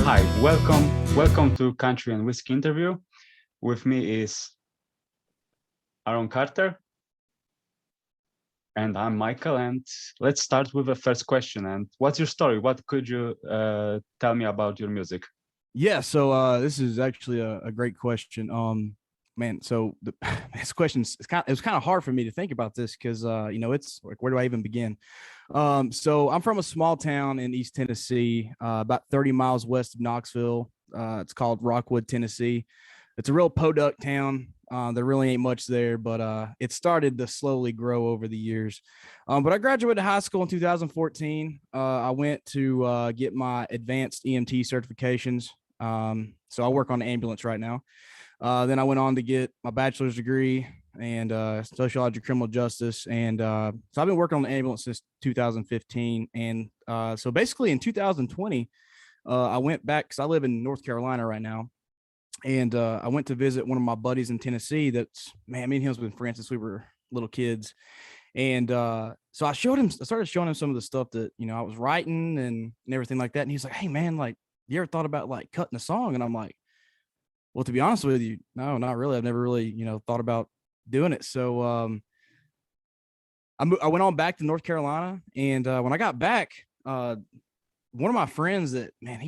Hi, welcome to Country and Whiskey interview. With me is Aaron Carter, and I'm Michael. And let's start with the first question. And what's your story? What could you tell me about your music? Yeah, so this is actually a great question. Man, so this question it was kind of hard for me to think about this because it's like, where do I even begin? So I'm from a small town in East Tennessee, about 30 miles west of Knoxville. It's called Rockwood, Tennessee. It's a real podunk town. There really ain't much there, but it started to slowly grow over the years. But I graduated high school in 2014. I went to get my advanced EMT certifications. So I work on the ambulance right now. Then I went on to get my bachelor's degree and sociology, criminal justice. And so I've been working on the ambulance since 2015. And so basically in 2020, I went back because I live in North Carolina right now. And I went to visit one of my buddies in Tennessee. Man, me and him's been friends since we were little kids. And so I started showing him some of the stuff that, I was writing and everything like that. And he's like, hey, man, like, you ever thought about like cutting a song? And I'm like, well, to be honest with you, no, not really. I've never really, thought about doing it. So I went on back to North Carolina. And when I got back, one of my friends that, man,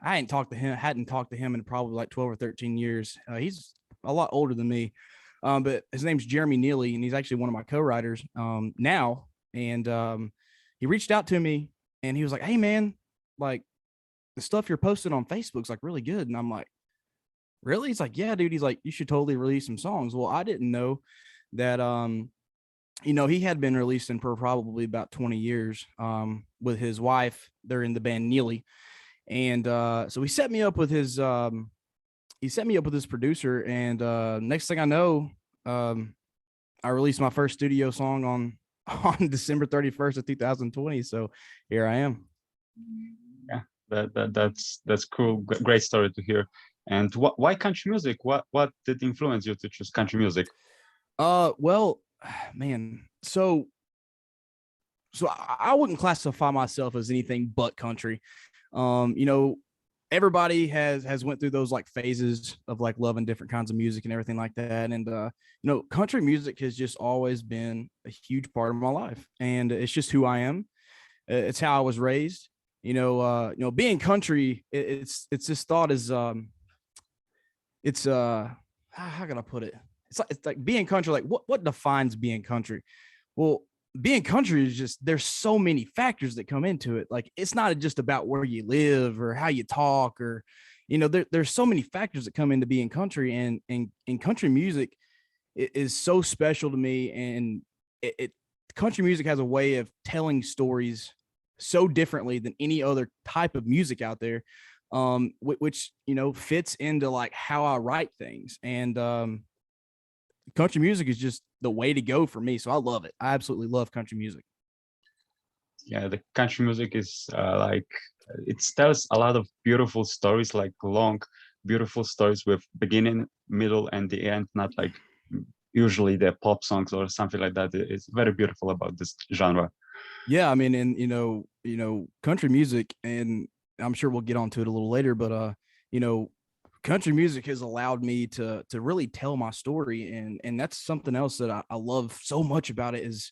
I hadn't talked to him in probably like 12 or 13 years. He's a lot older than me. But his name's Jeremy Neely, and he's actually one of my co-writers now. And he reached out to me and he was like, hey, man, like, the stuff you're posting on Facebook's like really good. And I'm like, really? He's like, yeah, dude. He's like, you should totally release some songs. Well, I didn't know that, he had been releasing for probably about 20 years with his wife. They're in the band Neely. And so he set me up with his producer. And next thing I know, I released my first studio song on December 31st of 2020. So here I am. Yeah, that's cool. Great story to hear. And why country music? What did influence you to choose country music? Well, man, so I wouldn't classify myself as anything but country. Everybody has went through those like phases of like loving different kinds of music and everything like that. And country music has just always been a huge part of my life, and it's just who I am. It's how I was raised. Being country, it's this thought is it's how can I put it? It's like being country. Like what defines being country? Well, being country is just, there's so many factors that come into it. Like, it's not just about where you live or how you talk, or there's so many factors that come into being country. And country music is so special to me. And country music has a way of telling stories so differently than any other type of music out there, which fits into like how I write things. And country music is just the way to go for me. So I love it. I absolutely love country music. Yeah, the country music is it tells a lot of beautiful stories, like long, beautiful stories with beginning, middle, and the end, not like usually the pop songs or something like that. It's very beautiful about this genre. Yeah, I mean, and country music, and I'm sure we'll get onto it a little later, but country music has allowed me to really tell my story, and that's something else that I love so much about it. Is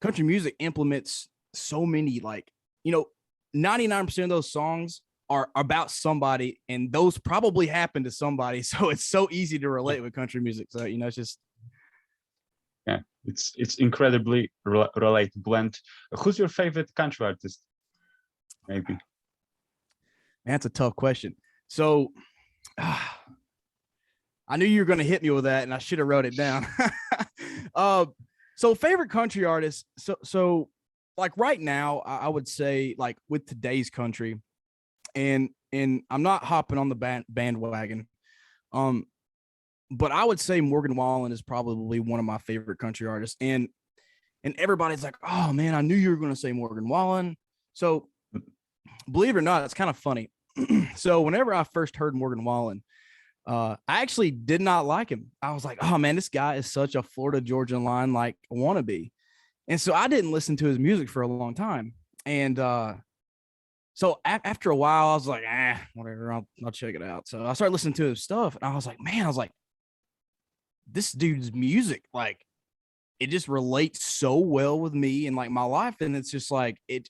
country music implements so many, like, 99% of those songs are about somebody, and those probably happened to somebody. So it's so easy to relate with country music. So, it's just, yeah, it's incredibly relatable. And who's your favorite country artist? Maybe. That's a tough question. So I knew you were going to hit me with that, and I should have wrote it down. So favorite country artist. So like right now, I would say, like, with today's country, and I'm not hopping on the bandwagon, but I would say Morgan Wallen is probably one of my favorite country artists. And everybody's like, oh man, I knew you were going to say Morgan Wallen. So believe it or not, it's kind of funny. So whenever I first heard Morgan Wallen, I actually did not like him. I was like, oh man, this guy is such a Florida Georgia line like wannabe. And so I didn't listen to his music for a long time. And so after a while, I was like, whatever, I'll check it out. So I started listening to his stuff, and I was like, man, I was like, this dude's music, like, it just relates so well with me and like my life, and it's just like it.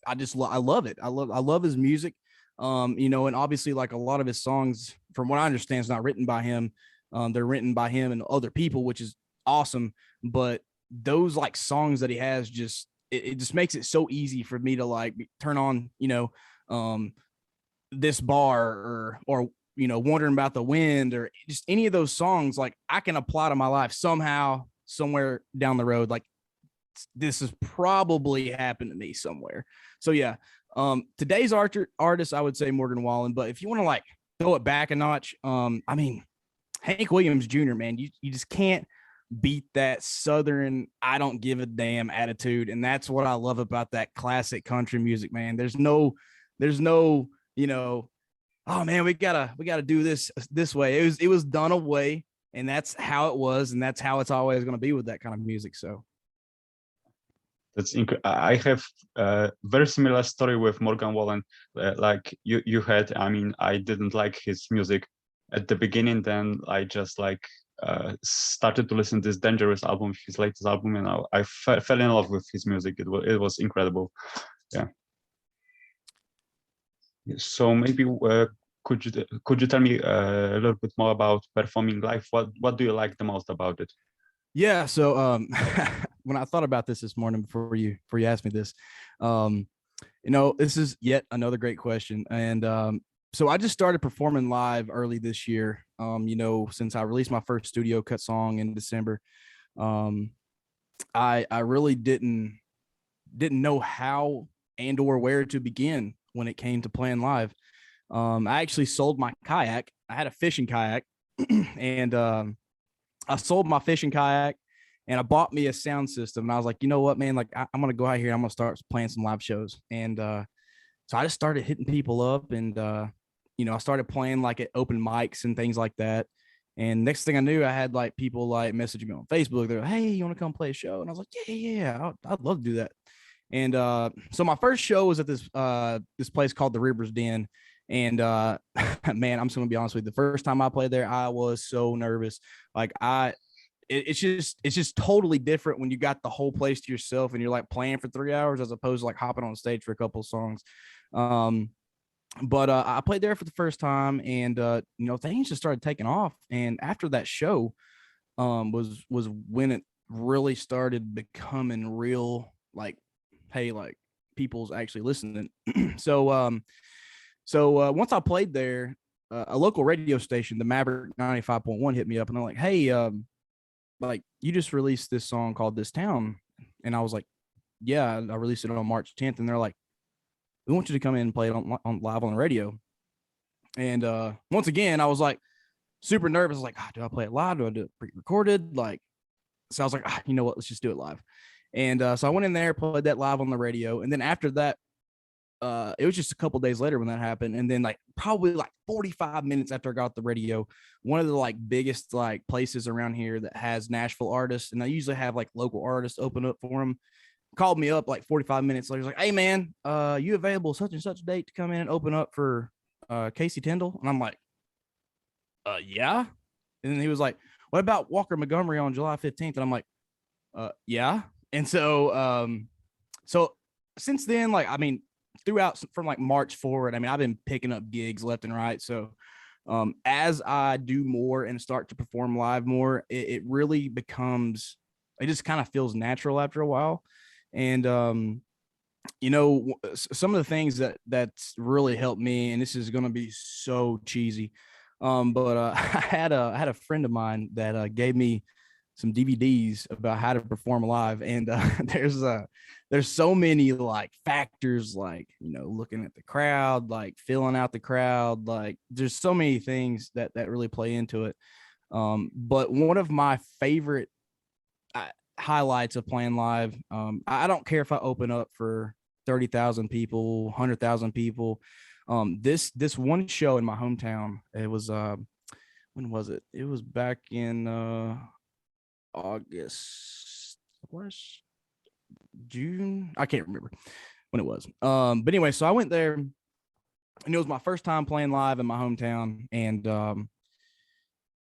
I love it. I love his music. And obviously, like a lot of his songs, from what I understand, is not written by him. They're written by him and other people, which is awesome. But those like songs that he has, just it just makes it so easy for me to like turn on, um, this bar or wondering about the wind or just any of those songs. Like I can apply to my life somehow, somewhere down the road. Like this has probably happened to me somewhere. So yeah, today's artist, I would say Morgan Wallen. But if you want to like throw it back a notch, I mean, Hank Williams Jr., man, you just can't beat that Southern I don't give a damn attitude. And that's what I love about that classic country music, man. There's no, oh man, we gotta do this way. It was done away, and that's how it was, and that's how it's always gonna be with that kind of music. So I have a very similar story with Morgan Wallen, like you had. I mean, I didn't like his music at the beginning. Then I just like started to listen to this Dangerous album, his latest album, and I fell in love with his music. It was incredible. Yeah. So maybe could you tell me a little bit more about performing live? What do you like the most about it? yeah, so when I thought about this morning before you asked me this, um, this is yet another great question. And so I just started performing live early this year. Since I released my first studio cut song in December, um, I really didn't know how and or where to begin when it came to playing live. I actually sold my kayak. I had a fishing kayak, and I sold my fishing kayak, and I bought me a sound system. And I was like, you know what, man? Like, I'm gonna go out here. And I'm gonna start playing some live shows. And so I just started hitting people up, and I started playing like at open mics and things like that. And next thing I knew, I had like people like messaging me on Facebook. They're like, "Hey, you want to come play a show?" And I was like, "Yeah, yeah, yeah. I'd love to do that." And so my first show was at this place called the Rivers Den. And man, I'm just gonna be honest with you. The first time I played there, I was so nervous. Like it's just totally different when you got the whole place to yourself and you're like playing for 3 hours as opposed to like hopping on stage for a couple of songs. Um, but I played there for the first time, and things just started taking off. And after that show, was when it really started becoming real. Like, hey, like people's actually listening. So once I played there, a local radio station, the Maverick 95.1, hit me up, and they're like, "Hey, like you just released this song called This Town." And I was like, "Yeah, I released it on March 10th." And they're like, "We want you to come in and play it on live on the radio." And once again, I was like super nervous. I was like, do I play it live? Do I do it pre-recorded? Like, so I was like, you know what? Let's just do it live. And so I went in there, played that live on the radio. And then after that, it was just a couple days later when that happened. And then like probably like 45 minutes after I got the radio, one of the like biggest like places around here that has Nashville artists, and I usually have like local artists open up for them, called me up like 45 minutes later. He's like, "Hey man, you available such and such date to come in and open up for Casey Tyndall?" And I'm like, yeah. And then he was like, "What about Walker Montgomery on July 15th?" And I'm like, yeah. And so since then, like, I mean, throughout from like March forward, I mean, I've been picking up gigs left and right. So as I do more and start to perform live more, it really becomes, it just kind of feels natural after a while. And some of the things that's really helped me, and this is going to be so cheesy, but I had a friend of mine that gave me some DVDs about how to perform live. And there's so many like factors, like looking at the crowd, like filling out the crowd, like there's so many things that really play into it. But one of my favorite highlights of playing live, I don't care if I open up for 30,000 people, 100,000 people. This one show in my hometown, it was when was it? It was back in August, June. I can't remember. when it was. But anyway, so I went there, and it was my first time playing live in my hometown, and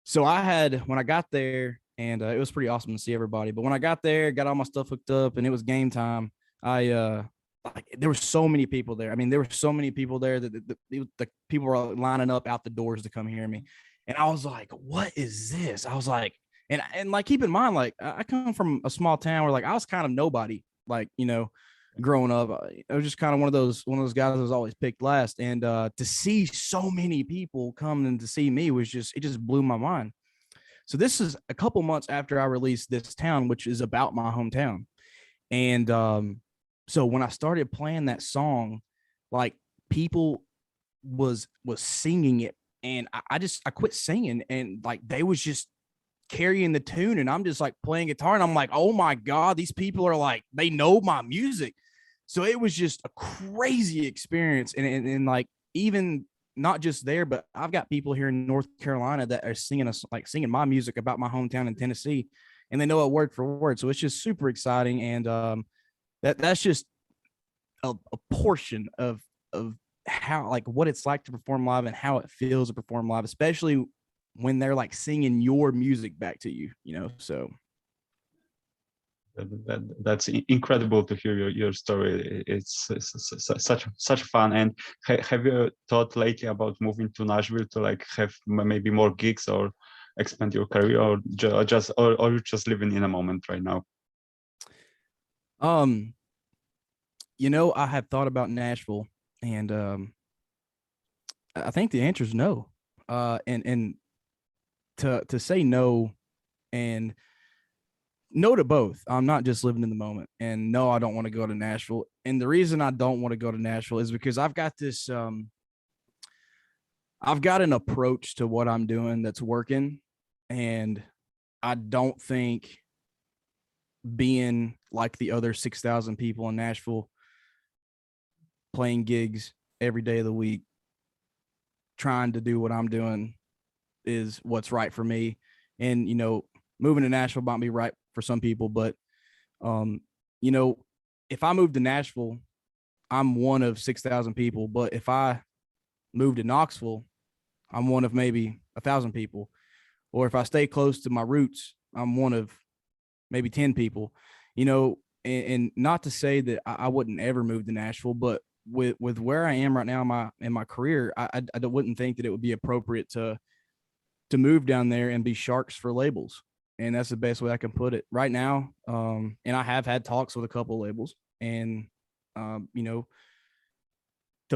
so I had when I got there, and it was pretty awesome to see everybody. But when I got there, got all my stuff hooked up, and it was game time. I like there were so many people there. I mean, there were so many people there that the people were lining up out the doors to come hear me, and I was like, "What is this?" I was like, and like keep in mind, like I come from a small town where like I was kind of nobody, like growing up. I was just kind of one of those guys that was always picked last, and to see so many people coming to see me was just it just blew my mind. So this is a couple months after I released This Town, which is about my hometown. And so when I started playing that song, like people was singing it, and I quit singing, and like they was just carrying the tune, and I'm just like playing guitar, and I'm like, oh my god, these people are like they know my music. So it was just a crazy experience, and like even not just there, but I've got people here in North Carolina that are singing us like singing my music about my hometown in Tennessee, and they know it word for word. So it's just super exciting, and that's just a portion of how like what it's like to perform live and how it feels to perform live, especially when they're like singing your music back to you, So that's incredible to hear your story. It's such fun. And have you thought lately about moving to Nashville to like have maybe more gigs or expand your career, or you're just living in a moment right now? I have thought about Nashville, and I think the answer is no. And to say no, and no to both. I'm not just living in the moment, and no, I don't want to go to Nashville. And the reason I don't want to go to Nashville is because I've got this I've got an approach to what I'm doing that's working, and I don't think being like the other 6,000 people in Nashville playing gigs every day of the week, trying to do what I'm doing is what's right for me. And, moving to Nashville might be right for some people, but, if I move to Nashville, I'm one of 6,000 people. But if I move to Knoxville, I'm one of maybe 1,000 people. Or if I stay close to my roots, I'm one of maybe 10 people, and not to say that I wouldn't ever move to Nashville, but with where I am right now in my career, I wouldn't think that it would be appropriate to move down there and be sharks for labels. And that's the best way I can put it right now. And I have had talks with a couple of labels, and to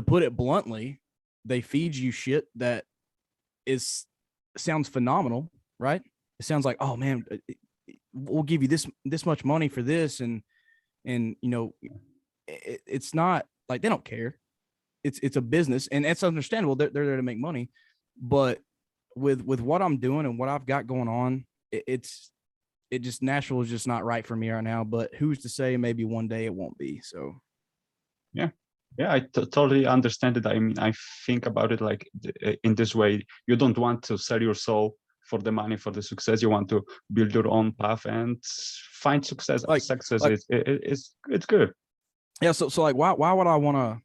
put it bluntly, they feed you shit that sounds phenomenal, right? It sounds like, oh man, we'll give you this much money for this, and it's not like they don't care. It's a business, and it's understandable. They're there to make money, but with what I'm doing and what I've got going on, it just Nashville is just not right for me right now. But who's to say maybe one day it won't be? So yeah. I totally understand it. I mean, I think about it like in this way. You don't want to sell your soul for the money, for the success. You want to build your own path and find success. Success it's good. Yeah. So like, why would I want to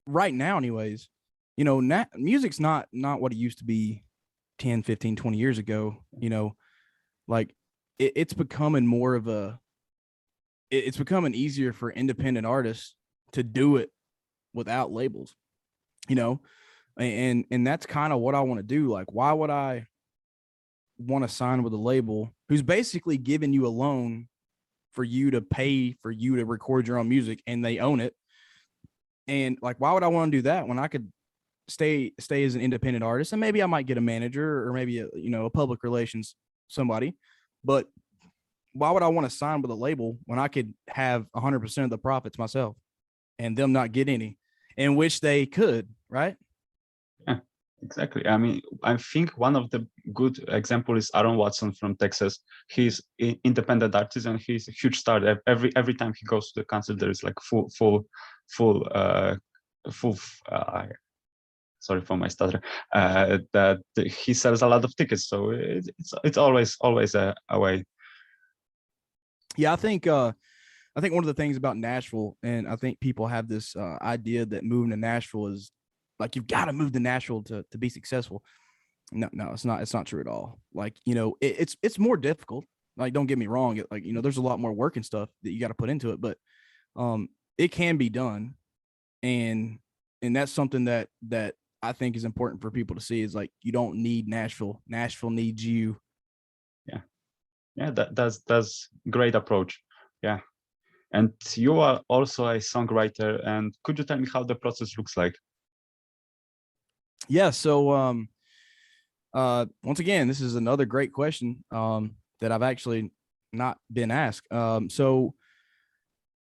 right now anyways? Music's not what it used to be 10, 15, 20 years ago. Like it's becoming more of it's becoming easier for independent artists to do it without labels, and that's kind of what I want to do. Like, why would I want to sign with a label who's basically giving you a loan for you to pay for you to record your own music, and they own it? And like, why would I want to do that when I could stay as an independent artist, and maybe I might get a manager or maybe a public relations somebody, but why would I want to sign with a label when I could have 100% of the profits myself and them not get any, in which they could, right? Yeah, exactly. I mean, I think one of the good example is Aaron Watson from Texas. He's independent artist, and he's a huge star. Every time he goes to the concert, there is like full sorry for my stutter. That he sells a lot of tickets, so it's always a way. Yeah, I think I think one of the things about Nashville, and I think people have this idea that moving to Nashville is like you've got to move to Nashville to be successful. No, no, it's not. It's not true at all. Like, you know, it's more difficult. Like, don't get me wrong. Like, you know, there's a lot more work and stuff that you got to put into it, but it can be done, and that's something that I think is important for people to see is like you don't need Nashville. Nashville needs you. Yeah, yeah, that's great approach. Yeah, and you are also a songwriter. And could you tell me how the process looks like? Yeah. So once again, this is another great question that I've actually not been asked. So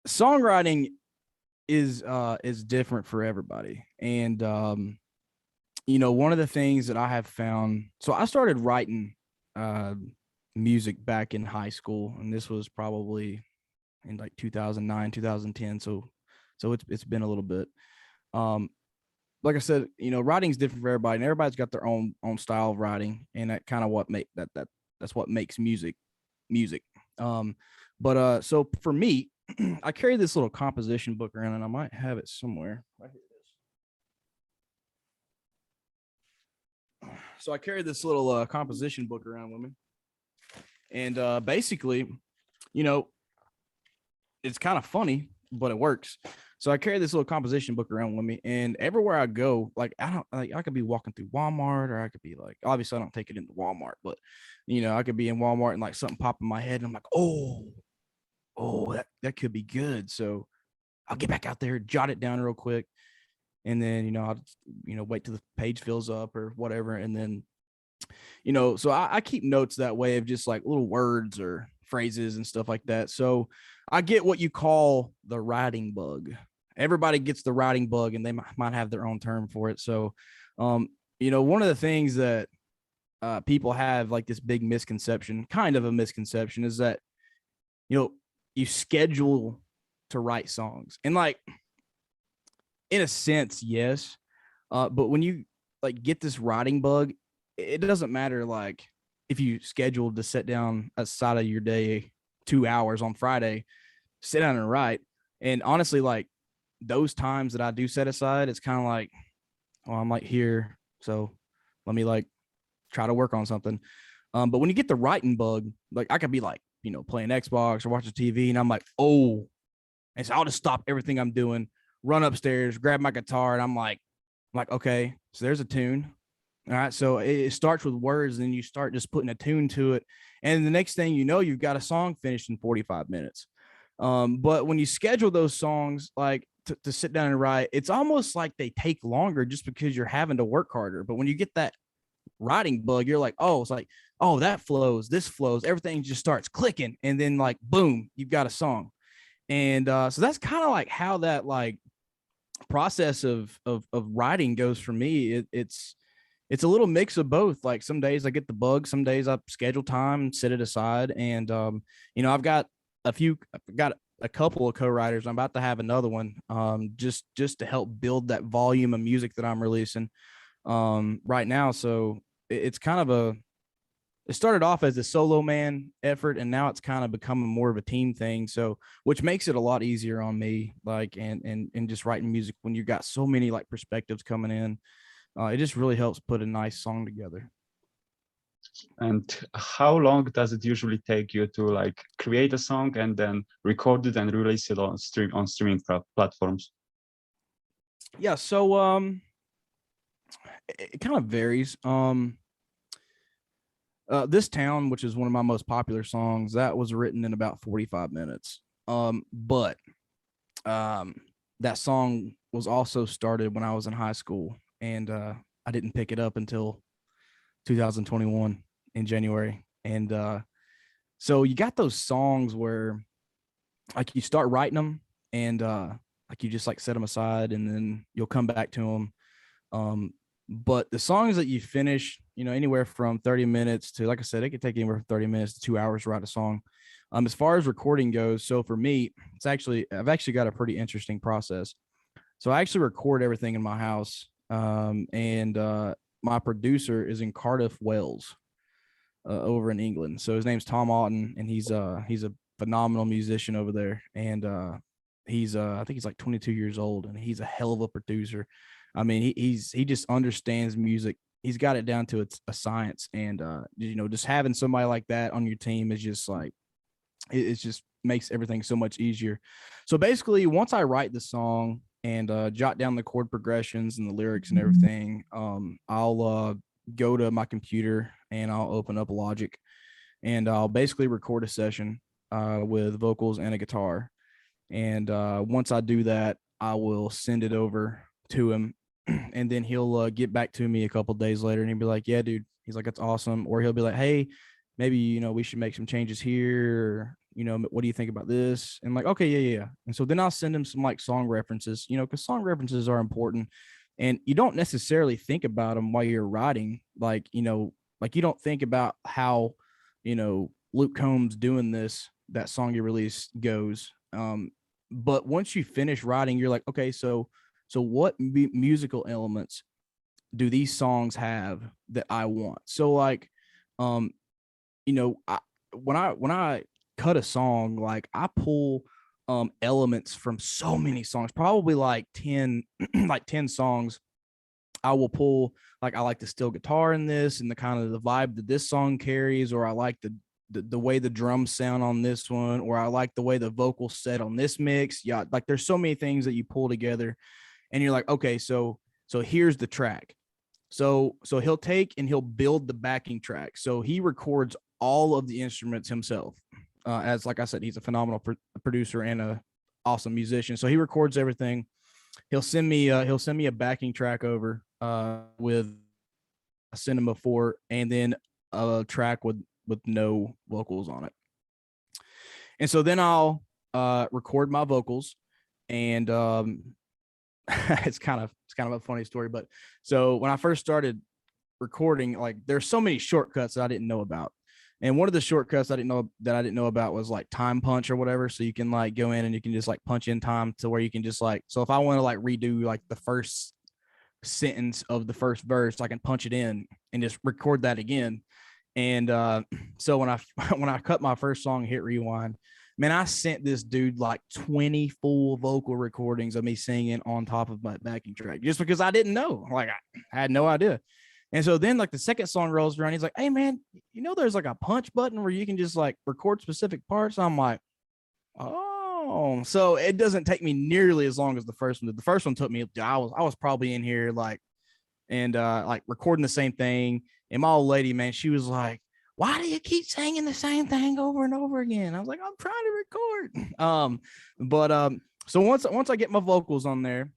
songwriting is different for everybody, and you know, one of the things that I have found. So I started writing uh, music back in high school, and this was probably in like 2009, 2010. So it's been a little bit. Um, like I said, you know, writing is different for everybody, and everybody's got their own style of writing, and that kind of what make that's what makes music. Um, but so for me, I carry this little composition book around, and I might have it somewhere. Right here it is. So I carry this little composition book around with me, and basically, you know, it's kind of funny, but it works. So I carry this little composition book around with me, and everywhere I go, like I don't like I could be walking through Walmart, or I could be like, obviously I don't take it into Walmart, but you know, I could be in Walmart and like something pop in my head, and I'm like, oh, that could be good. So I'll get back out there, jot it down real quick, and then I'll wait till the page fills up or whatever, and then so I keep notes that way of just like little words or phrases and stuff like that. So I get what you call the writing bug. Everybody gets the writing bug, and they might have their own term for it. So, one of the things that people have like this big misconception, kind of a misconception, is that you schedule to write songs, and like in a sense, yes, but when you like get this writing bug, it doesn't matter like if you scheduled to sit down aside of your day 2 hours on Friday, sit down and write. And honestly, like those times that I do set aside, it's kind of like, well, I'm like here, so let me like try to work on something. But when you get the writing bug, like I could be like, playing Xbox or watching TV, and I'm like, oh, and so I'll just stop everything I'm doing, run upstairs, grab my guitar, and I'm like, okay, so there's a tune. All right. So it starts with words, and you start just putting a tune to it. And the next thing you know, you've got a song finished in 45 minutes. But when you schedule those songs, like to sit down and write, it's almost like they take longer just because you're having to work harder. But when you get that writing bug, you're like, oh, it's like, oh, that flows, this flows, everything just starts clicking. And then like, boom, you've got a song. And so that's kind of like how that like process of writing goes for me. It's a little mix of both. Like some days I get the bug, some days I schedule time, set it aside. And, I've got a couple of co-writers. I'm about to have another one, just to help build that volume of music that I'm releasing, right now. So it's kind of it started off as a solo man effort, and now it's kind of becoming more of a team thing. So, which makes it a lot easier on me, like, and just writing music when you got so many like perspectives coming in. It just really helps put a nice song together. And how long does it usually take you to like create a song and then record it and release it on streaming platforms? Yeah, so it kind of varies. This town, which is one of my most popular songs, that was written in about 45 minutes. But that song was also started when I was in high school, and I didn't pick it up until 2021 in January. And so you got those songs where like you start writing them, and like you just like set them aside, and then you'll come back to them. But the songs that you finish, anywhere from 30 minutes to, like I said, it could take anywhere from 30 minutes to 2 hours to write a song. As far as recording goes, so for me, I've actually got a pretty interesting process. So I actually record everything in my house. And my producer is in Cardiff, Wales, over in England. So his name's Tom Otten, and he's a phenomenal musician over there, and he's I think he's like 22 years old, and he's a hell of a producer. I mean, he just understands music. He's got it down to a science, and just having somebody like that on your team is just like it just makes everything so much easier. So basically, once I write the song and jot down the chord progressions and the lyrics and everything, I'll go to my computer and I'll open up Logic, and I'll basically record a session with vocals and a guitar. And once I do that, I will send it over to him, and then he'll get back to me a couple days later, and he'll be like, "Yeah, dude," he's like, "That's awesome," or he'll be like, "Hey, maybe we should make some changes here. Or, what do you think about this?" And like, okay, yeah. And so then I'll send him some like song references, because song references are important, and you don't necessarily think about them while you're writing. Like, like you don't think about how, Luke Combs doing that song you released goes. But once you finish writing, you're like, okay, so what musical elements do these songs have that I want? So like, when I cut a song, like I pull elements from so many songs, probably like 10 like 10 songs. I will pull, like, I like the steel guitar in this and the kind of the vibe that this song carries, or I like the way the drums sound on this one, or I like the way the vocals set on this mix. Yeah, like there's so many things that you pull together, and you're like, okay, so here's the track. So he'll take and he'll build the backing track. So he records all of the instruments himself. As like I said, he's a phenomenal producer and a awesome musician. So he records everything. He'll send me a backing track over with a Cinema 4, and then a track with no vocals on it. And so then I'll record my vocals, and it's kind of a funny story. But so when I first started recording, like there's so many shortcuts that I didn't know about. And one of the shortcuts I didn't know about was like time punch or whatever. So you can like go in and you can just like punch in time to where you can just like, so if I want to like redo like the first sentence of the first verse, I can punch it in and just record that again. And so when I cut my first song, Hit Rewind, man, I sent this dude like 20 full vocal recordings of me singing on top of my backing track, just because I didn't know. Like I had no idea. And so then like the second song rolls around, he's like, "Hey man, there's like a punch button where you can just like record specific parts." I'm like, "Oh," so it doesn't take me nearly as long as the first one. The first one took me, I was probably in here like, and like recording the same thing. And my old lady, man, she was like, "Why do you keep singing the same thing over and over again?" I was like, "I'm trying to record." But so once I get my vocals on there,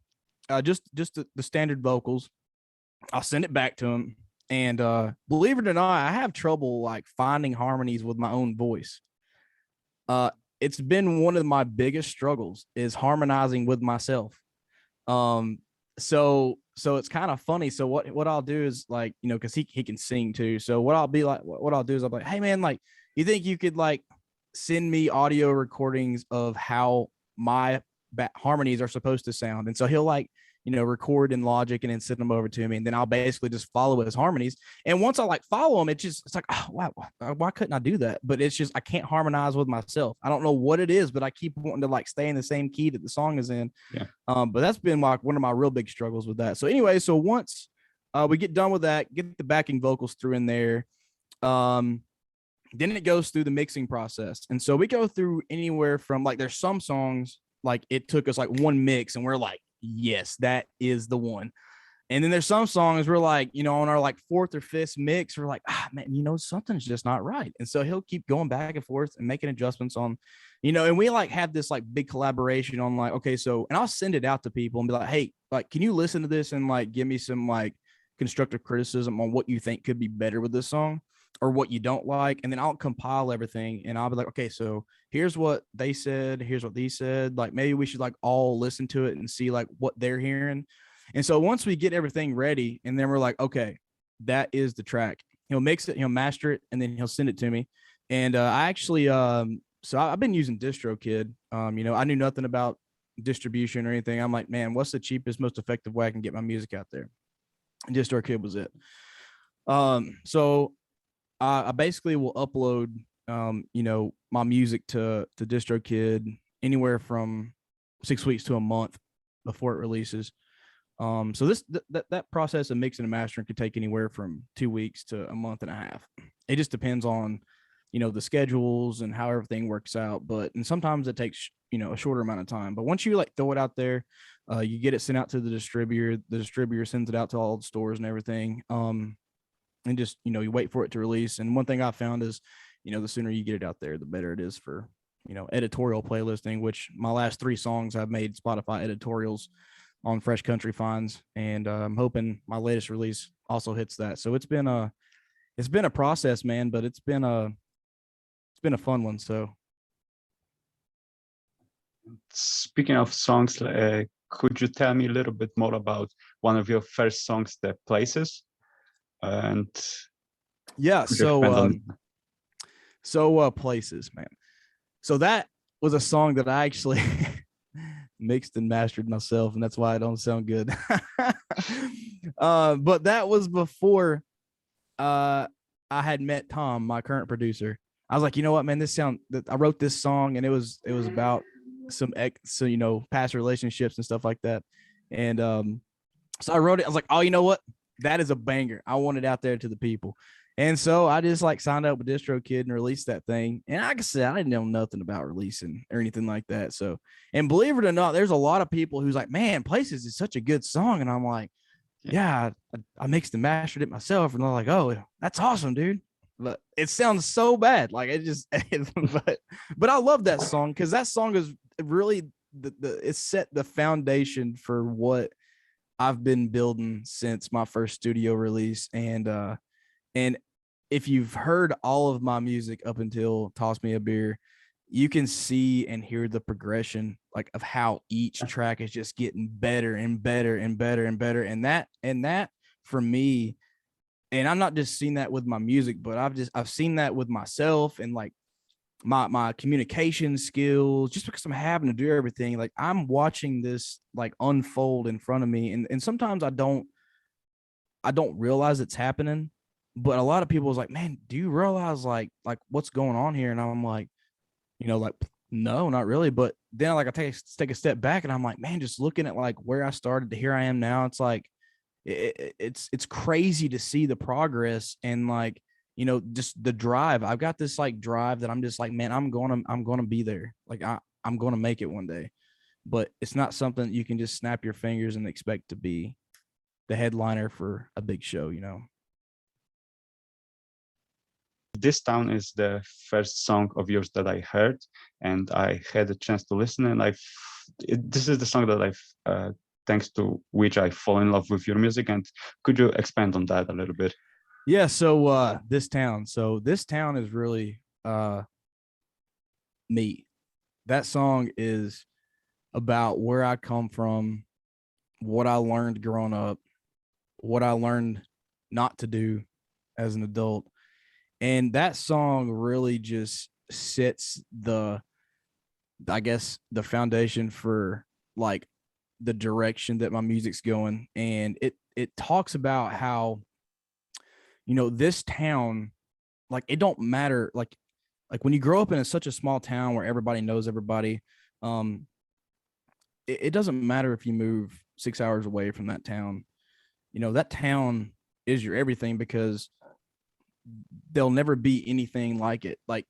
just the standard vocals, I'll send it back to him. And believe it or not, I have trouble like finding harmonies with my own voice. It's been one of my biggest struggles is harmonizing with myself. So it's kind of funny. So what I'll do is like, because he can sing too. So what I'll do is I'll be like, "Hey man, like, you think you could like send me audio recordings of how my harmonies are supposed to sound?" And so he'll like, record in Logic and then send them over to me. And then I'll basically just follow his harmonies. And once I like follow him, it's like, oh, wow, why couldn't I do that? But it's just, I can't harmonize with myself. I don't know what it is, but I keep wanting to like stay in the same key that the song is in. Yeah. But that's been like one of my real big struggles with that. So anyway, so once we get done with that, get the backing vocals through in there. Then it goes through the mixing process. And so we go through anywhere from like, there's some songs, like it took us like one mix and we're like, yes, that is the one. And then there's some songs we're like, on our like fourth or fifth mix, we're like, man, something's just not right. And so he'll keep going back and forth and making adjustments on, and we like have this like big collaboration on like, okay, so, and I'll send it out to people and be like, "Hey, like, can you listen to this and like give me some like constructive criticism on what you think could be better with this song or what you don't like?" And then I'll compile everything and I'll be like, "Okay, so here's what they said, here's what they said. Like maybe we should like all listen to it and see like what they're hearing." And so once we get everything ready, and then we're like, "Okay, that is the track." He'll mix it, he'll master it, and then he'll send it to me. And I actually, so I've been using DistroKid. I knew nothing about distribution or anything. I'm like, man, what's the cheapest, most effective way I can get my music out there? And DistroKid was it. So I basically will upload my music to DistroKid anywhere from 6 weeks to a month before it releases. So that process of mixing and mastering could take anywhere from 2 weeks to a month and a half. It just depends on, the schedules and how everything works out. And sometimes it takes, a shorter amount of time. But once you like throw it out there, you get it sent out to the distributor. The distributor sends it out to all the stores and everything. And just, you wait for it to release. And one thing I found is, the sooner you get it out there, the better it is for, editorial playlisting, which my last 3 songs I've made Spotify editorials on Fresh Country Finds, and I'm hoping my latest release also hits that. So it's been a process, man, but it's been a fun one. So Speaking of songs, could you tell me a little bit more about one of your first songs, The Places? And yeah, so Places, man. So that was a song that I actually mixed and mastered myself, and that's why I don't sound good. But that was before I had met Tom, my current producer. I was like, you know what, man, I wrote this song, and it was about some past relationships and stuff like that. And so I wrote it. I was like, oh, you know what? That is a banger. I want it out there to the people. And so I just like signed up with DistroKid and released that thing. And like I said, I didn't know nothing about releasing or anything like that. So, and believe it or not, there's a lot of people who's like, man, Places is such a good song. And I'm like, yeah, I mixed and mastered it myself. And they're like, oh, that's awesome, dude. But it sounds so bad. Like it just, but I love that song because that song is really it set the foundation for what I've been building since my first studio release. And if you've heard all of my music up until Toss Me a Beer, you can see and hear the progression like of how each track is just getting better and better and better and better. And that for me, and I'm not just seeing that with my music, but I've seen that with myself and like my communication skills, just because I'm having to do everything. Like I'm watching this like unfold in front of me. And sometimes I don't realize it's happening. But a lot of people was like, man, do you realize like what's going on here? And I'm like, like, no, not really. But then like I take a step back and I'm like, man, just looking at like where I started to here I am now, it's like it's crazy to see the progress and like, just the drive. I've got this like drive that I'm just like, man, I'm gonna be there. Like I'm gonna make it one day. But it's not something you can just snap your fingers and expect to be the headliner for a big show, This Town is the first song of yours that I heard, and I had a chance to listen. And this is the song that thanks to which I fall in love with your music. And could you expand on that a little bit? Yeah. So This Town. So This Town is really me. That song is about where I come from, what I learned growing up, what I learned not to do as an adult. And that song really just sets the foundation for like the direction that my music's going. And it talks about how, this town, like it don't matter. Like when you grow up in such a small town where everybody knows everybody, it doesn't matter if you move 6 hours away from that town. That town is your everything because there'll never be anything like it. Like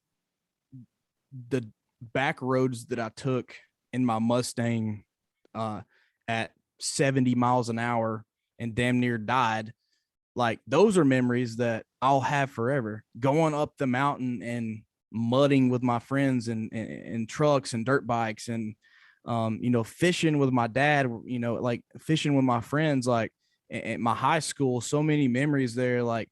the back roads that I took in my Mustang at 70 miles an hour and damn near died. Like those are memories that I'll have forever. Going up the mountain and mudding with my friends and trucks and dirt bikes and fishing with my dad, like fishing with my friends, like at my high school, so many memories there. Like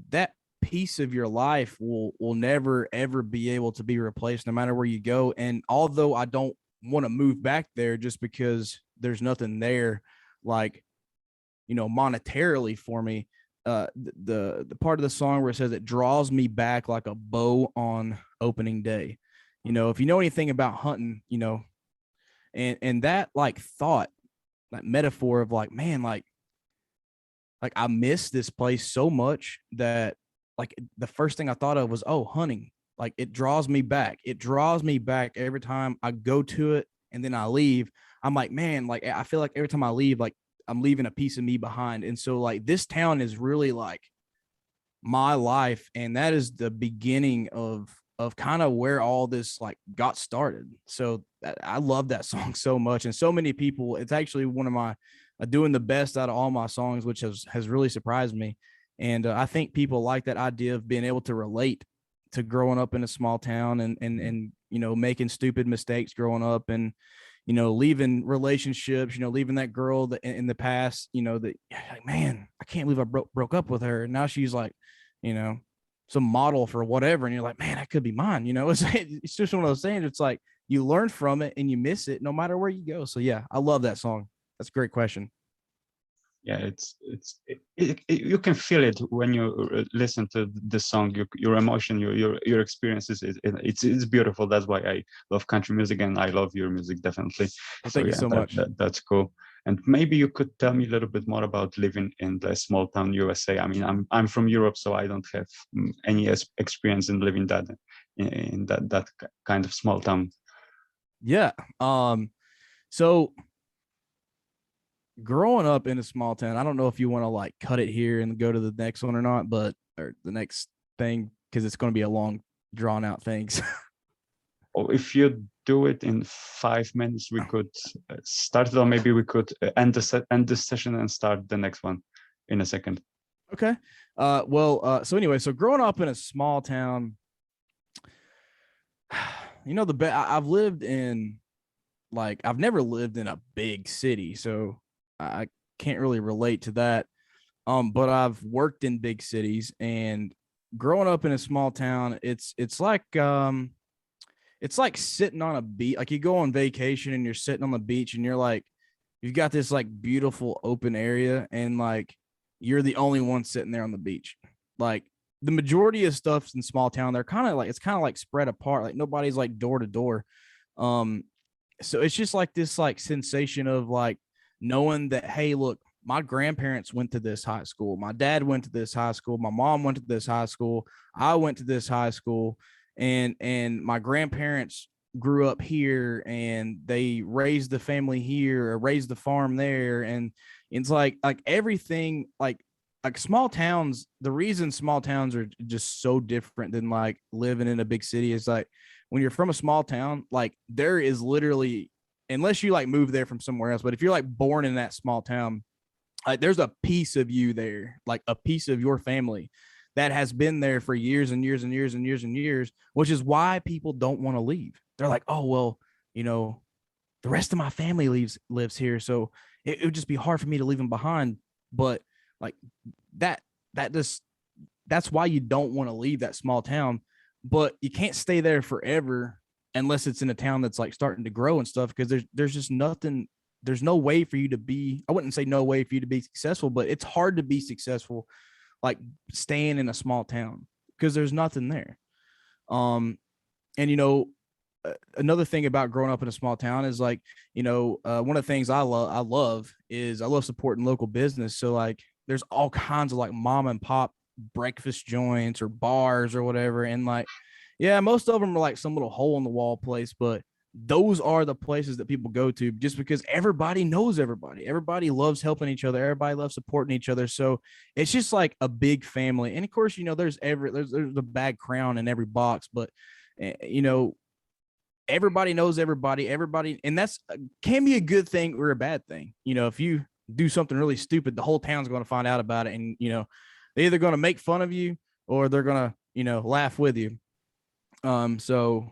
that piece of your life will never ever be able to be replaced no matter where you go. And although I don't want to move back there just because there's nothing there, like, monetarily for me, the part of the song where it says it draws me back like a bow on opening day. If you know anything about hunting, and that like thought, that metaphor of like, man, like I miss this place so much that like the first thing I thought of was, oh, hunting. Like it draws me back. It draws me back every time I go to it and then I leave. I'm like, man, like I feel like every time I leave, like I'm leaving a piece of me behind. And so like this town is really like my life, and that is the beginning of kind of where all this like got started. So I love that song so much, and so many people. It's actually one of my doing the best out of all my songs, which has really surprised me. And I think people like that idea of being able to relate to growing up in a small town and you know making stupid mistakes growing up and you know leaving relationships, you know leaving that girl that in the past, you know that like, man, I can't believe I broke up with her, and now she's like, you know, some model for whatever, and you're like, man, that could be mine. You know, it's just one of those things. It's like you learn from it and you miss it no matter where you go. So yeah, I love that song. That's a great question. Yeah, you can feel it when you listen to the song. Your emotion, your experiences. It's beautiful. That's why I love country music, and I love your music definitely. Well, So thank you yeah, so much. that's cool. And maybe you could tell me a little bit more about living in the small town USA. I mean, I'm from Europe, so I don't have any experience in living that in that kind of small town. Yeah. So growing up in a small town, I don't know if you want to like cut it here and go to the next one or not, but or the next thing, because it's going to be a long drawn out things. Or if you do it in 5 minutes, we could start it, or maybe we could end this session and start the next one in a second. Okay. So anyway, so growing up in a small town, you know, I've lived in like I've never lived in a big city, so I can't really relate to that. But I've worked in big cities, and growing up in a small town, it's like sitting on a beach. Like you go on vacation and you're sitting on the beach and you're like, you've got this like beautiful open area and like you're the only one sitting there on the beach. Like the majority of stuff in small town, they're kind of like, it's kind of like spread apart. Like nobody's like door to door. Um, so it's just like this like sensation of like knowing that, hey, look, my grandparents went to this high school. My dad went to this high school. My mom went to this high school. I went to this high school and my grandparents grew up here and they raised the family here or raised the farm there, and it's like everything like small towns. The reason small towns are just so different than like living in a big city is like when you're from a small town, like there is literally, unless you like move there from somewhere else, but if you're like born in that small town, like there's a piece of you there, like a piece of your family that has been there for years and years and years and years and years, which is why people don't want to leave. They're like, oh, well, you know, the rest of my family lives here. So it would just be hard for me to leave them behind. But like that, that just, that's why you don't want to leave that small town, but you can't stay there forever unless it's in a town that's like starting to grow and stuff. Cause there's just nothing, there's no way for you to be, I wouldn't say no way for you to be successful, but it's hard to be successful like staying in a small town because there's nothing there. Um, and you know, another thing about growing up in a small town is like, you know, one of the things I love supporting local business. So like, there's all kinds of like mom and pop breakfast joints or bars or whatever, and like, yeah, most of them are like some little hole in the wall place, but those are the places that people go to just because everybody knows everybody. Everybody loves helping each other. Everybody loves supporting each other. So it's just like a big family. And of course, you know, there's a bad crown in every box, but you know, everybody knows everybody, and that's can be a good thing or a bad thing. You know, if you do something really stupid, the whole town's going to find out about it, and you know, they're either going to make fun of you or they're going to, you know, laugh with you. So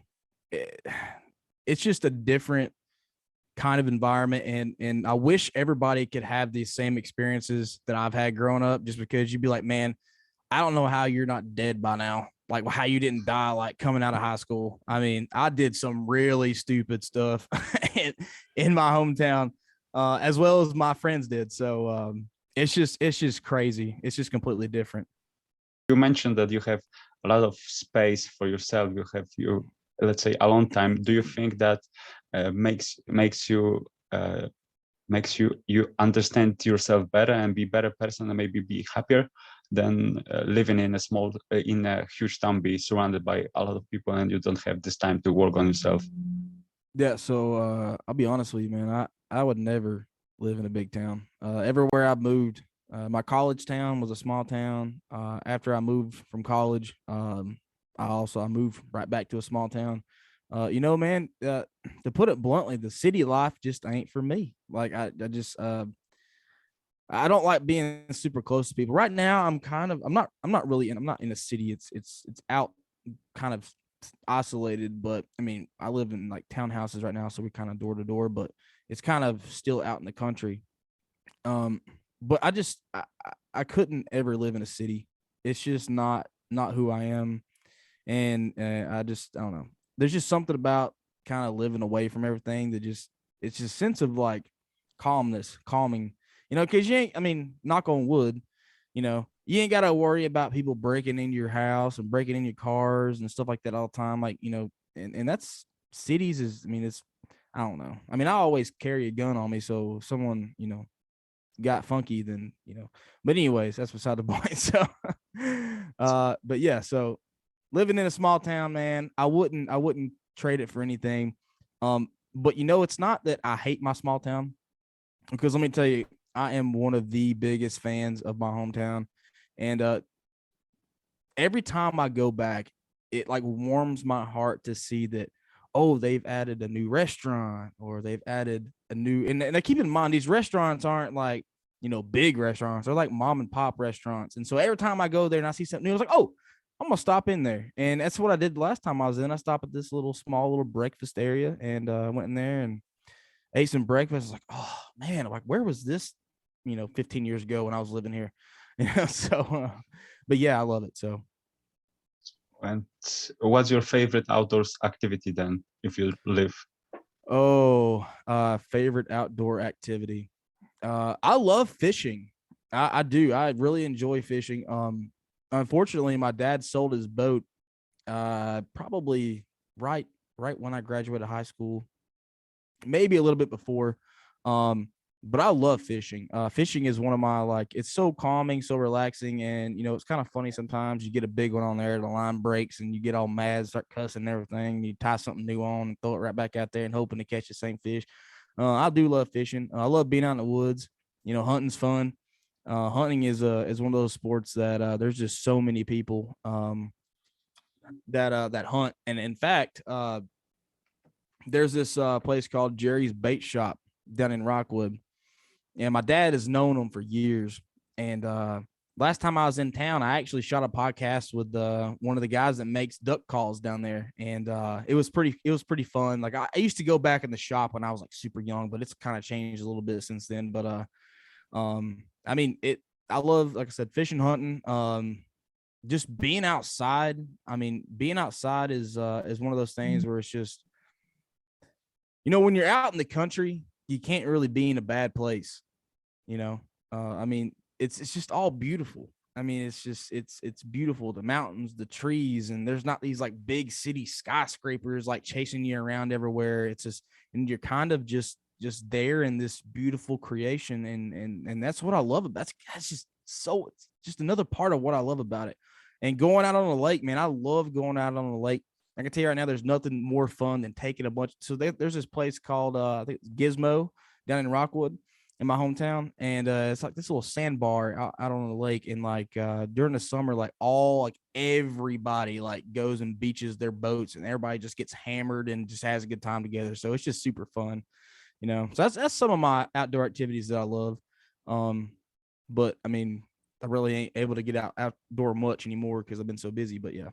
it's just a different kind of environment, and I wish everybody could have these same experiences that I've had growing up, just because you'd be like, man, I don't know how you're not dead by now. Like how you didn't die like coming out of high school. I mean, I did some really stupid stuff in my hometown, as well as my friends did. So it's just crazy. It's just completely different. You mentioned that you have a lot of space for yourself. You have your, let's say, alone time. Do you think that makes you understand yourself better and be better person and maybe be happier than living in a small in a huge town, be surrounded by a lot of people, and you don't have this time to work on yourself. Yeah, so I'll be honest with you, man. I would never live in a big town. Everywhere I've moved, my college town was a small town. After I moved from college, I moved right back to a small town. Man, to put it bluntly, the city life just ain't for me. Like I don't like being super close to people. Right now, I'm not in a city. It's out kind of isolated, but I mean, I live in like townhouses right now, so we're kind of door to door, but it's kind of still out in the country. Um, but I couldn't ever live in a city. It's just not who I am, and I don't know. There's just something about kind of living away from everything that just it's just a sense of like calming. Because you ain't. I mean, knock on wood, you ain't got to worry about people breaking into your house and breaking in your cars and stuff like that all the time. Like, and that's cities is, I mean, it's, I don't know. I mean, I always carry a gun on me. So if someone, got funky, then, but anyways, that's beside the point. So, but yeah, so living in a small town, man, I wouldn't trade it for anything. But it's not that I hate my small town, because let me tell you, I am one of the biggest fans of my hometown. And every time I go back, it like warms my heart to see that, oh, they've added a new restaurant, or they've added a new, and I keep in mind these restaurants aren't like, big restaurants. They're like mom and pop restaurants. And so every time I go there and I see something new, I was like, oh, I'm gonna stop in there. And that's what I did the last time I was in. I stopped at this small little breakfast area, and went in there and ate some breakfast. I was like, oh man, like where was this, 15 years ago when I was living here? So but yeah, I love it. So And what's your favorite outdoors activity then, if you live? favorite outdoor activity. I love fishing. I do. I really enjoy fishing. Unfortunately, my dad sold his boat probably right when I graduated high school, maybe a little bit before. But I love fishing. Fishing is one of my, like, it's so calming, so relaxing, and it's kind of funny sometimes. You get a big one on there, the line breaks, and you get all mad, start cussing and everything. And you tie something new on and throw it right back out there and hoping to catch the same fish. I do love fishing. I love being out in the woods. Hunting's fun. Hunting is one of those sports that there's just so many people that hunt, and in fact, there's this place called Jerry's Bait Shop down in Rockwood, and my dad has known them for years. And last time I was in town, I actually shot a podcast with one of the guys that makes duck calls down there, and it was pretty fun. Like I used to go back in the shop when I was like super young, but it's kind of changed a little bit since then. But I mean it. I love, like I said, fishing, hunting. Just being outside. I mean, being outside is one of those things where it's just, when you're out in the country, you can't really be in a bad place. You know, I mean, it's just all beautiful. I mean, it's beautiful. The mountains, the trees, and there's not these like big city skyscrapers like chasing you around everywhere. It's just, and you're kind of just there in this beautiful creation, and that's what I love about. That's just so. It's just another part of what I love about it. And going out on the lake, man, I love going out on the lake. I can tell you right now, there's nothing more fun than taking a bunch. So there's this place called I think it's Gizmo down in Rockwood in my hometown, and it's like this little sandbar out on the lake. And like during the summer, like everybody like goes and beaches their boats, and everybody just gets hammered and just has a good time together. So it's just super fun. So that's some of my outdoor activities that I love. But I mean, I really ain't able to get outdoor much anymore because I've been so busy. But yeah.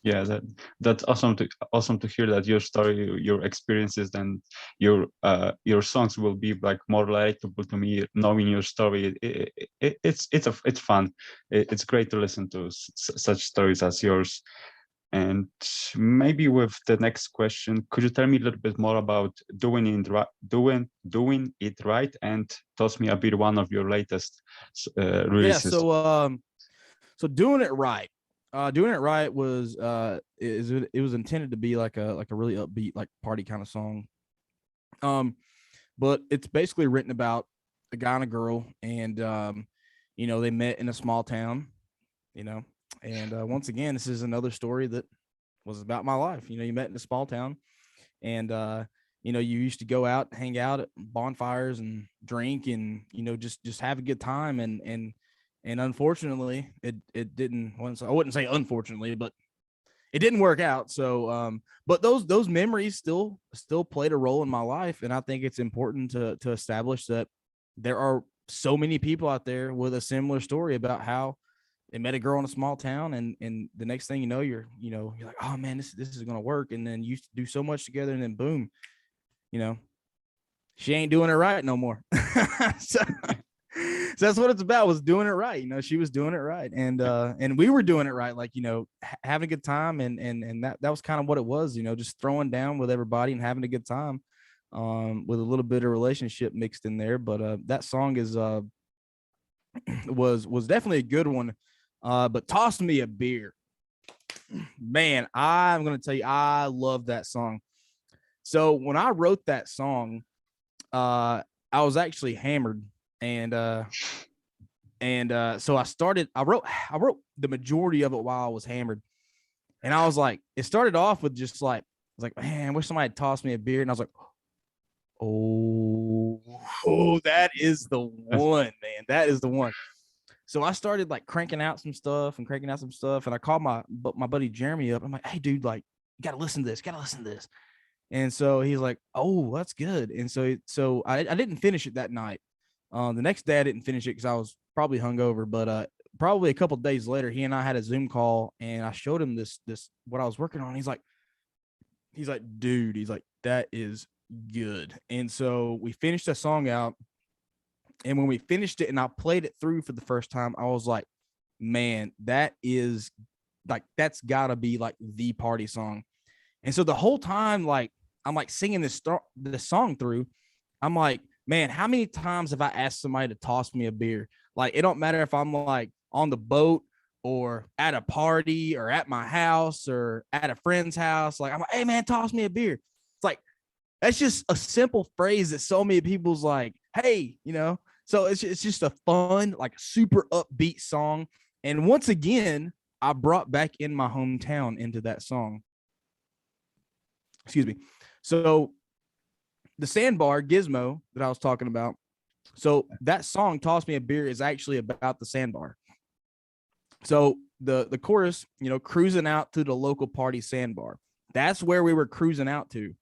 Yeah, that's awesome to hear that your story, your experiences, and your songs will be like more relatable to me. Knowing your story, it's fun. It's great to listen to such stories as yours. And maybe with the next question, could you tell me a little bit more about doing it right, and toss me a bit one of your latest Yeah. releases? So doing it right. Doing it right was it was intended to be like a really upbeat, like party kind of song. Um, but it's basically written about a guy and a girl, and they met in a small town, you know, and once again, this is another story that was about my life. You met in a small town, and you used to go out, hang out at bonfires and drink, and just have a good time. And unfortunately, it didn't. I wouldn't say unfortunately, but it didn't work out. So, but those memories still played a role in my life, and I think it's important to establish that there are so many people out there with a similar story about how they met a girl in a small town, and the next thing you know, you're like, oh man, this is gonna work, and then you do so much together, and then boom, you know, she ain't doing it right no more. so, so that's what it's about, was doing it right. She was doing it right, and we were doing it right, like, having a good time, and that was kind of what it was, just throwing down with everybody and having a good time, with a little bit of relationship mixed in there. But that song is was definitely a good one. But Toss Me a Beer, man, I'm gonna tell you, I love that song. So when I wrote that song, I was actually hammered, and so I wrote the majority of it while I was hammered. And I was like, it started off with just like, I was like, man, I wish somebody had tossed me a beer. And I was like, oh, that is the one, man. That is the one. So I started like cranking out some stuff, and I called my buddy Jeremy up. I'm like, hey, dude, like, you gotta listen to this, And so he's like, oh, that's good. And so I didn't finish it that night. The next day I didn't finish it because I was probably hungover, but probably a couple of days later, he and I had a Zoom call, and I showed him this what I was working on. He's like, dude, he's like, that is good. And so we finished the song out, and when we finished it and I played it through for the first time, I was like, man, that is like, that's gotta be like the party song. And so the whole time, like, I'm like singing this song through, I'm like, man, how many times have I asked somebody to toss me a beer? Like, it don't matter if I'm like on the boat or at a party or at my house or at a friend's house. Like, I'm like, hey man, toss me a beer. It's like, that's just a simple phrase that so many people's like, hey, So it's just a fun, like, super upbeat song. And once again, I brought back in my hometown into that song. Excuse me. So the sandbar Gizmo that I was talking about. So that song, Toss Me a Beer, is actually about the sandbar. So the chorus, cruising out to the local party sandbar. That's where we were cruising out to.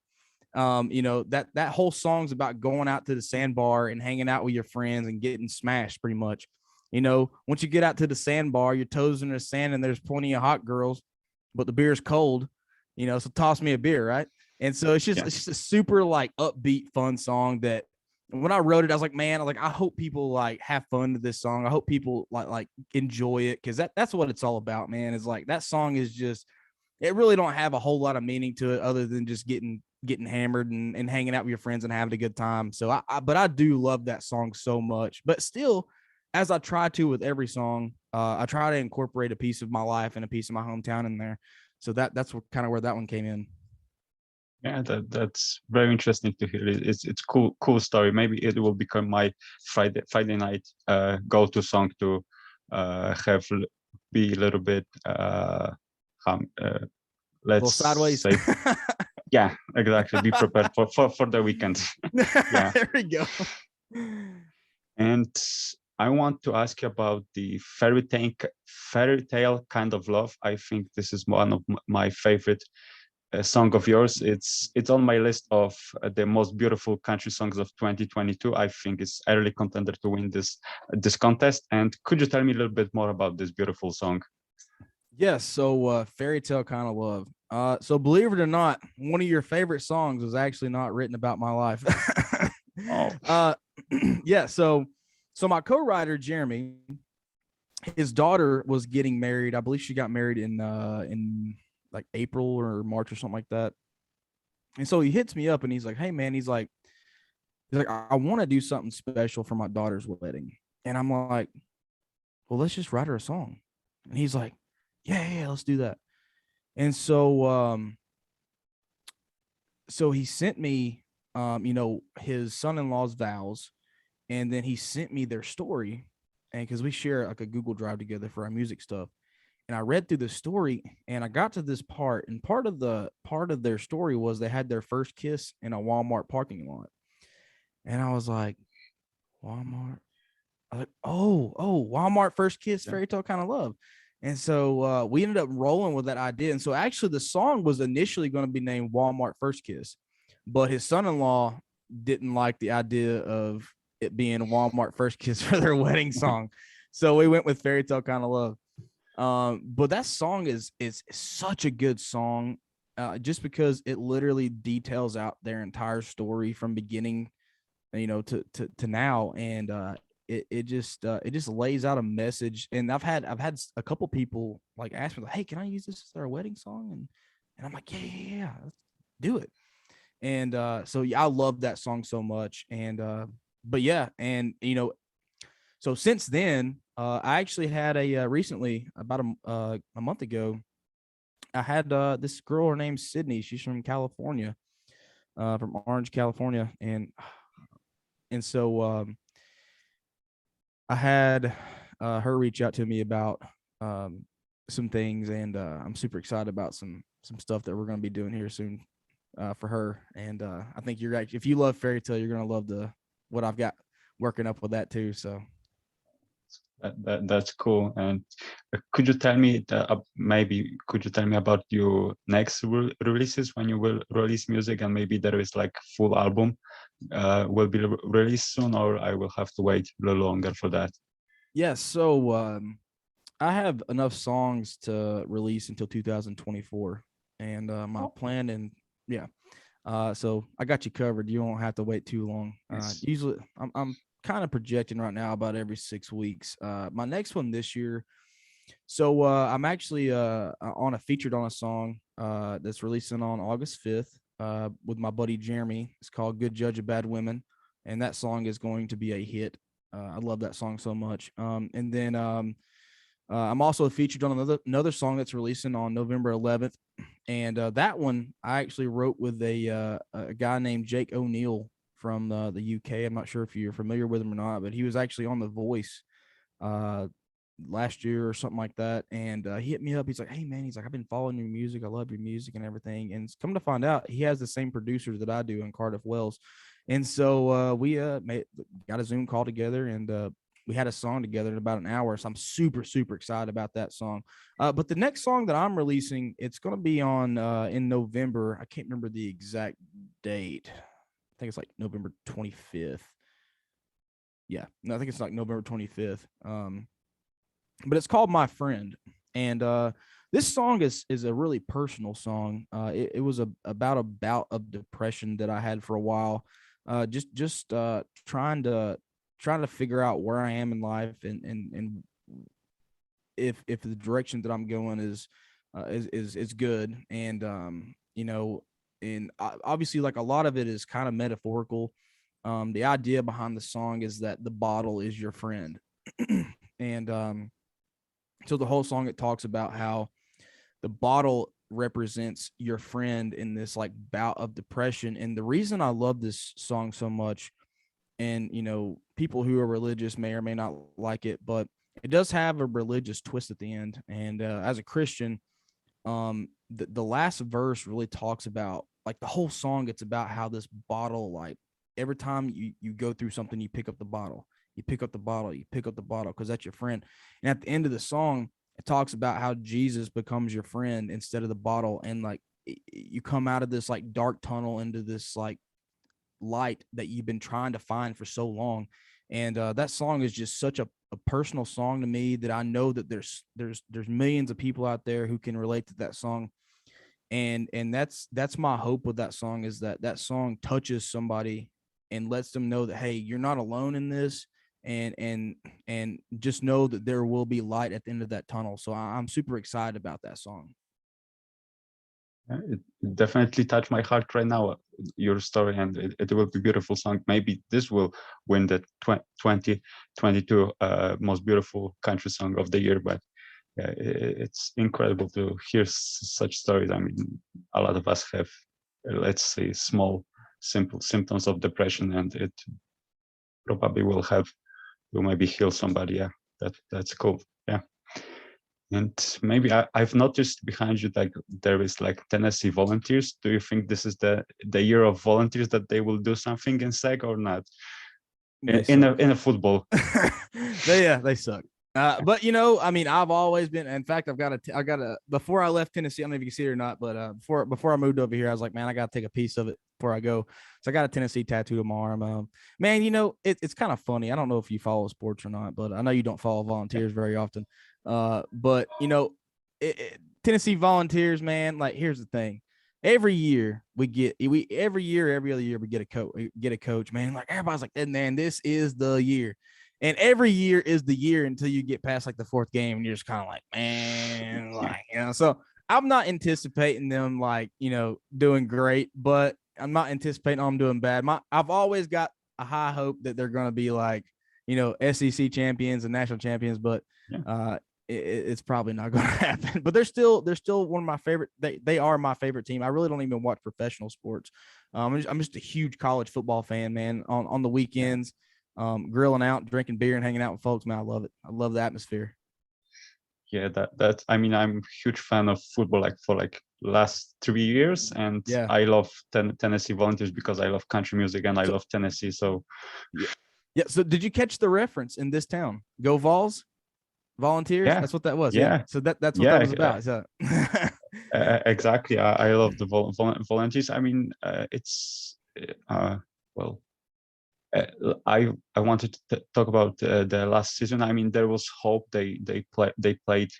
That whole song's about going out to the sandbar and hanging out with your friends and getting smashed pretty much. Once you get out to the sandbar, your toes in the sand and there's plenty of hot girls, but the beer's cold, so toss me a beer, right? And so it's just a super like upbeat, fun song that when I wrote it, I was like, man, I hope people like have fun with this song. I hope people like enjoy it, because that's what it's all about, man. Is like, that song is just, it really don't have a whole lot of meaning to it other than just getting hammered and hanging out with your friends and having a good time. So but I do love that song so much. But still, as I try to with every song, I try to incorporate a piece of my life and a piece of my hometown in there. So that's kind of where that one came in. Yeah, that's very interesting to hear. It's cool story. Maybe it will become my Friday night go-to song to have be a little bit let's sideways. say, yeah, exactly. Be prepared for the weekend. Yeah, there we go. And I want to ask you about the fairytale kind of love. I think this is one of my favorite song of yours. It's on my list of the most beautiful country songs of 2022. I think it's early contender to win this contest. And could you tell me a little bit more about this beautiful song? Yes. So Fairytale kind of love. So believe it or not, one of your favorite songs was actually not written about my life. Oh. Yeah. So my co-writer Jeremy, his daughter was getting married. I believe she got married in like April or March or something like that. And so he hits me up and he's like, hey man, he's like, I want to do something special for my daughter's wedding. And I'm like, well, let's just write her a song. And he's like, yeah, let's do that. And so he sent me his son-in-law's vows, and then he sent me their story. and because we share like a Google Drive together for our music stuff. And I read through the story, and I got to this part, and part of their story was they had their first kiss in a Walmart parking lot, and I was like, Walmart. I was like, Walmart first kiss, Yeah. fairy tale kind of love. And so we ended up rolling with that idea. And so actually the song was initially going to be named Walmart First Kiss, but his son-in-law didn't like the idea of it being Walmart First Kiss for their wedding song. So we went with Fairy Tale Kind of Love. But that song is such a good song, just because it literally details out their entire story from beginning, to now. And it just lays out a message. And I've had a couple people like ask me, like, hey, can I use this as our wedding song? And I'm like, yeah, let's do it. And so yeah, I love that song so much. And but yeah, and so since then, I actually had recently, about a month ago, I had this girl. Her name's Sydney. She's from California, from Orange, California, and so I had her reach out to me about some things, and I'm super excited about some stuff that we're going to be doing here soon for her. And I think you're actually, if you love fairy tale, you're going to love what I've got working up with that too. So That's cool. And could you tell me maybe could you tell me about your next releases when you will release music, and maybe there is like full album will be released soon, or I will have to wait a little longer for that? yeah, so I have enough songs to release until 2024, and my plan, and yeah, so I got you covered. You won't have to wait too long. Yes. Usually, I'm kind of projecting right now about every 6 weeks. My next one this year. So I'm actually on a featured on a song that's releasing on August 5th with my buddy Jeremy. It's called "Good Judge of Bad Women," and that song is going to be a hit. I love that song so much. And then I'm also featured on another song that's releasing on November 11th, and that one I actually wrote with a guy named Jake O'Neill from the UK. I'm not sure if you're familiar with him or not, but he was actually on The Voice uh, last year or something like that. And he hit me up. He's like, "Hey man," he's like, "I've been following your music. I love your music and everything." And come to find out, he has the same producers that I do in Cardiff, Wales. And so we got a Zoom call together, and we had a song together in about an hour. So I'm super, super excited about that song. But the next song that I'm releasing, it's going to be on in November. I can't remember the exact date. I think it's like November 25th. Yeah, no, I think it's like November 25th. But it's called My Friend. And this song is a really personal song. It was about a bout of depression that I had for a while. Just trying to figure out where I am in life, and if the direction that I'm going is good. And and obviously, like, a lot of it is kind of metaphorical. The idea behind the song is that the bottle is your friend. And so the whole song, it talks about how the bottle represents your friend in this like bout of depression. And the reason I love this song so much, and people who are religious may or may not like it, but it does have a religious twist at the end. And as a Christian, the last verse really talks about, like, the whole song, it's about how this bottle, like, every time you go through something, you pick up the bottle, you pick up the bottle, you pick up the bottle, because that's your friend. And at the end of the song, it talks about how Jesus becomes your friend instead of the bottle. And like, you come out of this like dark tunnel into this like light that you've been trying to find for so long. And that song is just such a personal song to me, that I know that there's millions of people out there who can relate to that song. And that's my hope with that song, is that song touches somebody and lets them know that, hey, you're not alone in this. And just know that there will be light at the end of that tunnel. So I'm super excited about that song. It definitely touched my heart right now, your story, and it will be a beautiful song. Maybe this will win the 2022 most beautiful country song of the year. But it's incredible to hear such stories. I mean, a lot of us have, let's say, small, simple symptoms of depression, and it probably will maybe heal somebody. Yeah. that's cool. Yeah. And maybe I've noticed behind you like there is like Tennessee Volunteers. Do you think this is the year of volunteers, that they will do something in SEC or not? They suck. In a football. They suck. But I mean, I've always been. In fact, I got a. Before I left Tennessee, I don't know if you can see it or not, but before I moved over here, I was like, man, I got to take a piece of it before I go. So I got a Tennessee tattoo tomorrow. Man, it's kind of funny. I don't know if you follow sports or not, but I know you don't follow Volunteers very often. But Tennessee Volunteers, man. Like, here's the thing. Every year every other year we get a coach, man. Like, everybody's like, man, this is the year. And every year is the year until you get past like the fourth game, and you're just kind of like, man, like, So I'm not anticipating them like, doing great, but I'm not anticipating them doing bad. I've always got a high hope that they're going to be like, SEC champions and national champions, but it's probably not going to happen. But they're still one of my favorite. They are my favorite team. I really don't even watch professional sports. I'm just a huge college football fan, man. On the weekends, grilling out, drinking beer, and hanging out with folks, man. I love it. I love the atmosphere. Yeah, that I mean, I'm a huge fan of football, like for like last 3 years, and Yeah. I love Tennessee Volunteers because I love country music and I love Tennessee. So yeah. So did you catch the reference in this town? Go Vols, Volunteers. yeah, That's what that was. yeah, So that's what yeah, that was about. So exactly. I love the volunteers. I mean, it's well, I wanted to talk about the last season. I mean, there was hope. They played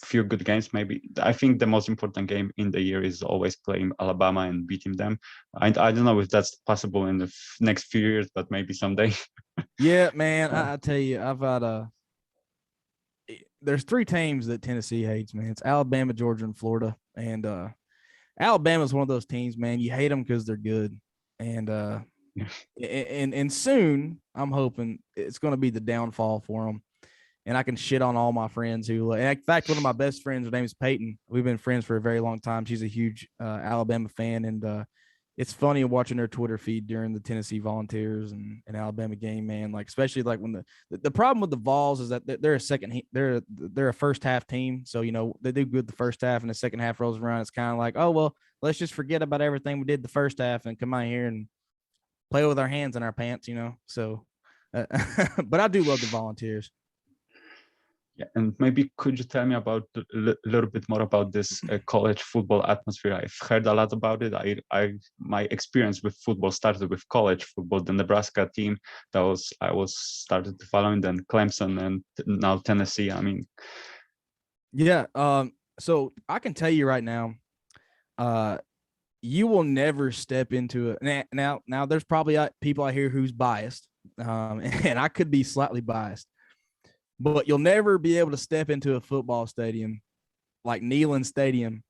few good games. Maybe I think the most important game in the year is always playing Alabama and beating them. I don't know if that's possible in the next few years, but maybe someday. yeah, man. I tell you, I've had there's three teams that Tennessee hates, man. It's Alabama, Georgia, and Florida. And Alabama's one of those teams, man. You hate them because they're good. And Yeah. and soon I'm hoping it's going to be the downfall for them. And I can shit on all my friends who, in fact, one of my best friends, her name is Peyton. We've been friends for a very long time. She's a huge Alabama fan, and it's funny watching her Twitter feed during the Tennessee Volunteers and Alabama game, man. Like, especially like when the problem with the Vols is that they're they're a first half team, so they do good the first half, and the second half rolls around. It's kind of like, oh well, let's just forget about everything we did the first half and come out here and play with our hands in our pants, So, but I do love the Volunteers. Yeah, and maybe could you tell me about a little bit more about this college football atmosphere? I've heard a lot about it. My experience with football started with college football, the Nebraska team I was started following, then Clemson, and now Tennessee. I mean, yeah. So I can tell you right now, you will never step into it. Now, there's probably people out here who's biased, and I could be slightly biased. But you'll never be able to step into a football stadium like Neyland Stadium,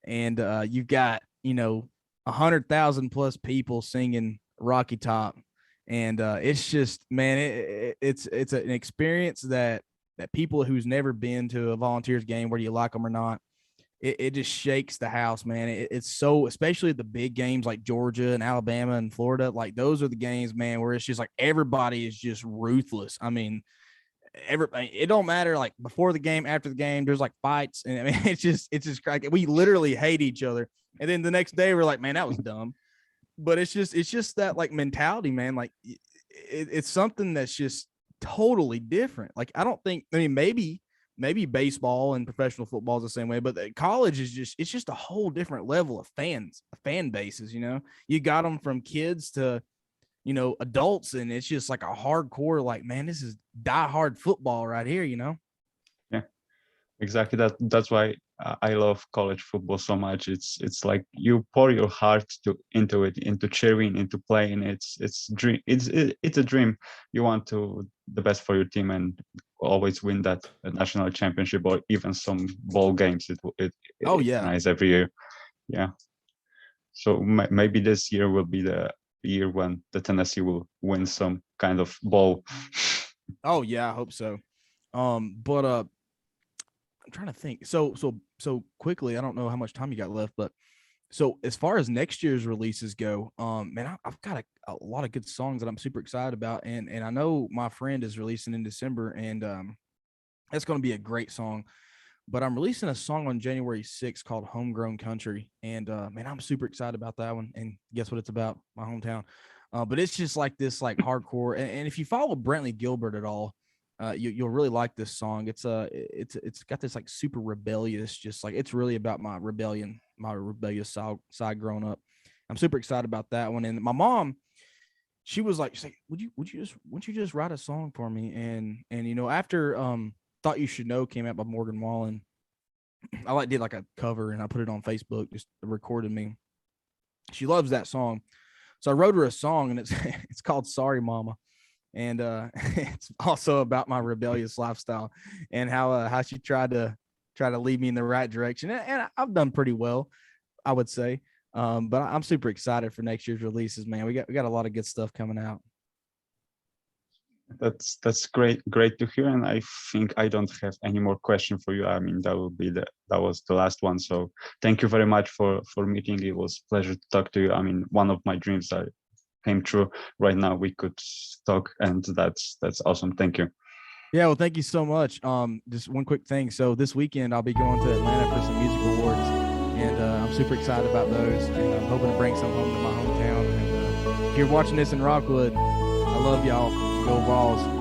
and you've got 100,000 plus people singing Rocky Top, and it's just, man, it's an experience that people who's never been to a Volunteers game, whether you like them or not, it just shakes the house, man. It's so, especially the big games like Georgia and Alabama and Florida, like those are the games, man, where it's just like everybody is just ruthless. I mean, it don't matter, like before the game, after the game, there's like fights, and I mean it's just like we literally hate each other, and then the next day we're like, man, that was dumb. But it's just that like mentality, man. Like it's something that's just totally different. Like I don't think, I mean, maybe baseball and professional football is the same way, but college is it's just a whole different level of fan bases. You got them from kids to adults, and it's just like a hardcore, like, man, this is diehard football right here, yeah, exactly. That's why I love college football so much. It's like you pour your heart into it, into cheering, into playing. It's dream. It's a dream. You want the best for your team and always win that national championship or even some bowl games. Oh It's yeah. nice every year. Yeah. So maybe this year will be the year when the Tennessee will win some kind of bowl. Oh yeah, I hope so. But I'm trying to think. So quickly, I don't know how much time you got left, but so as far as next year's releases go, man, I've got a lot of good songs that I'm super excited about, and I know my friend is releasing in December, and It's going to be a great song. But I'm releasing a song on January 6th called Homegrown Country. And man, I'm super excited about that one. And guess what it's about? My hometown. But it's just like this, like hardcore. And if you follow Brantley Gilbert at all, you'll really like this song. It's got this like super rebellious, just like it's really about my rebellion, my rebellious side growing up. I'm super excited about that one. And my mom, she's like, would you just write a song for me? And after Thought You Should Know came out by Morgan Wallen, I did like a cover and I put it on Facebook, just recorded me. She loves that song. So I wrote her a song and it's it's called Sorry Mama. And it's also about my rebellious lifestyle and how she tried to lead me in the right direction. And I've done pretty well, I would say. But I'm super excited for next year's releases, man. We got a lot of good stuff coming out. That's great to hear, and I think I don't have any more question for you. I mean, that was the last one. So thank you very much for meeting. It was a pleasure to talk to you. I mean, one of my dreams came true. Right now we could talk, and that's awesome. Thank you. Yeah, well, thank you so much. Just one quick thing. So this weekend I'll be going to Atlanta for some music awards, and I'm super excited about those. And I'm hoping to bring some home to my hometown. And if you're watching this in Rockwood, I love y'all. Go Vols.